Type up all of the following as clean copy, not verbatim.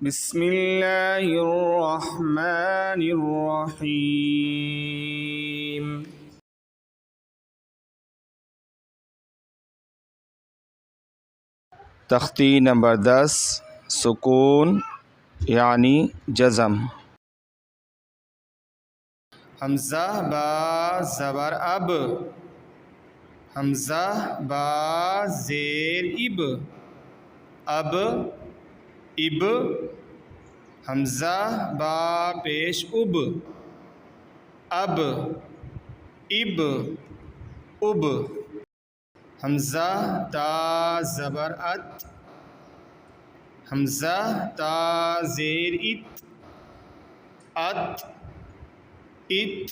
बिस्मिल्लाहिर्रहमानिर्रहीम। तख्ती नंबर 10 सुकून यानी जज़म। हमज़ा बा ज़बर अब, हमज़ा बा ज़ेर इब, अब इब। हमज़ा बा पेश उब, अब इब उब। हमज़ा ता ज़बर अत, हमज़ा ता ज़ेर इत, अत इत।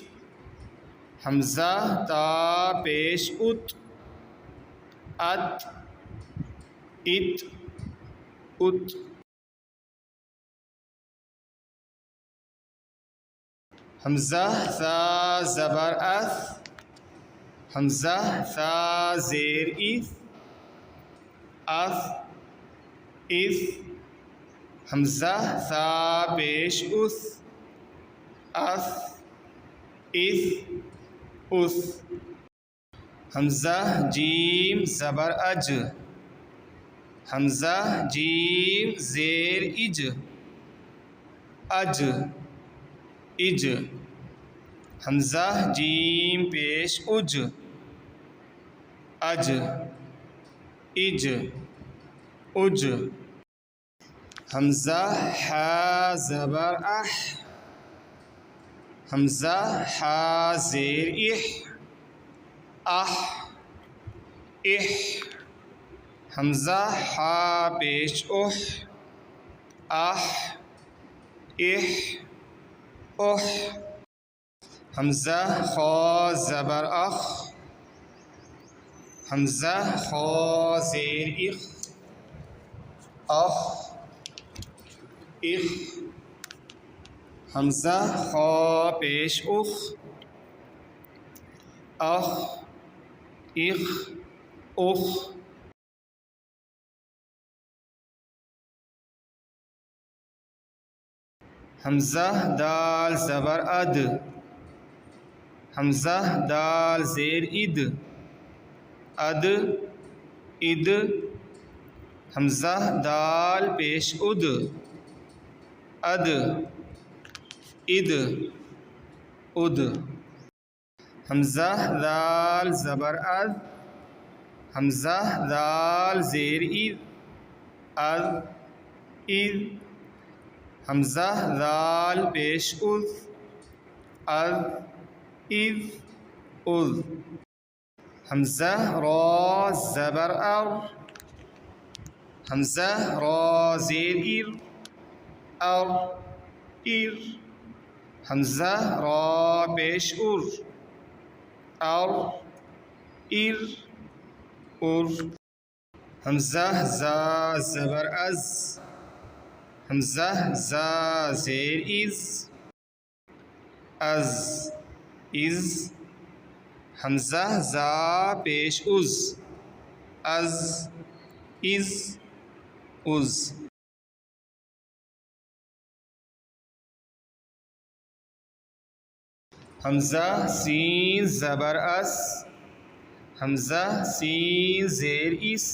हमज़ा ता पेश उत, अत इत उत। हमज़ा सा ज़बर अस, हमज़ा सा ज़ेर इस, अस इस। हमज़ा सा पेश उस, अस इस उस। हमज़ा जीम ज़बर अज, हमज़ा जीम ज़ेर इज, अज इज। हमज़ा जीम पेश उज, अज इज उज। हमज़ा हा ज़बर अह, हमज़ा हा ज़ेर इह, अह इह। हमज़ा हा पेश उह, आह इह उह। हमज़ा खा ज़बर अख, हमज़ा खा ज़ेर इख, अख इख। हमज़ा खा पेश उख, अख इख उख। हमज़ा दाल ज़बर अद, हमज़ा दाल ज़ेर इद, अद इद। हमज़ा दाल पेश उद, अद इद उद। हमज़ा दाल ज़बर अद, हमज़ा दाल ज़ेर इद, अद इद। हमज़ा दाल पेश उद, अद इद उद। हमज़ा रा ज़बर अर, हमज़ा रा ज़ेर इर, अर इर। हमज़ा रा पेश उर, अर इर उर। हमज़ा ज़ा ज़बर अज़, हमज़ा ज़ा ज़ेर इज़, अज़ इज़। हमज़ा ज़ा पेश उज़, अज़ इज़ उज़। हमज़ा सीन ज़बर अस, हमज़ा सीन ज़ेर इस,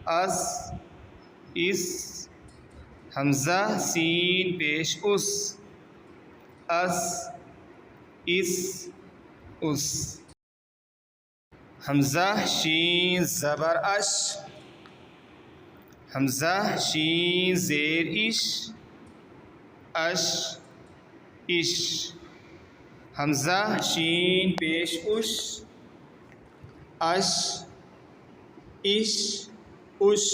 अस इस। हमज़ा सीन पेश उस, अस इस उस। हमज़ा शीन ज़बर अश, हमज़ा शीन ज़ेर इश, अश इश। हमज़ा शीन पेश उश, अश इश उश।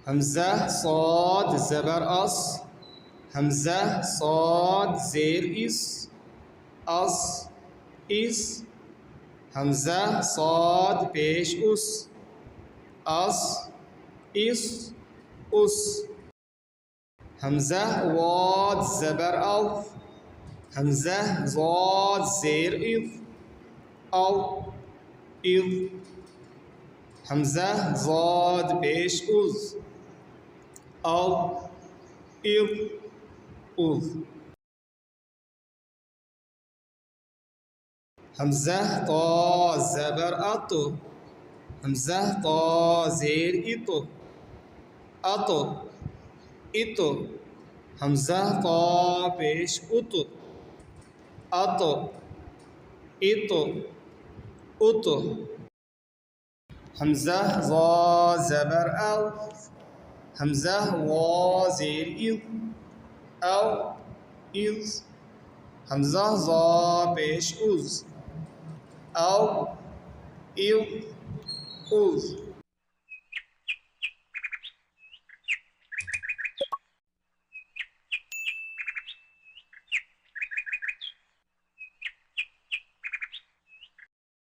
हमज़ा साद ज़बर अस, हमज़ा साद ज़ेर इस, अस इस। हमज़ा साद पेश उस, अस इस उस। हमज़ा वाद ज़बर अव, हमज़ा ज़ाद ज़ेर इज़, अव इज़। हमज़ा ज़ाद पेश उज़, أو إذ أذ همزة طا زبر أطو همزة طا زير إطو أطو إطو همزة طا পেশ উতু أطو إطو أطو همزة ظا زبر أو همزة وا زير إذ أو إذ همزة ظا পেশ উজ أو إذ أذ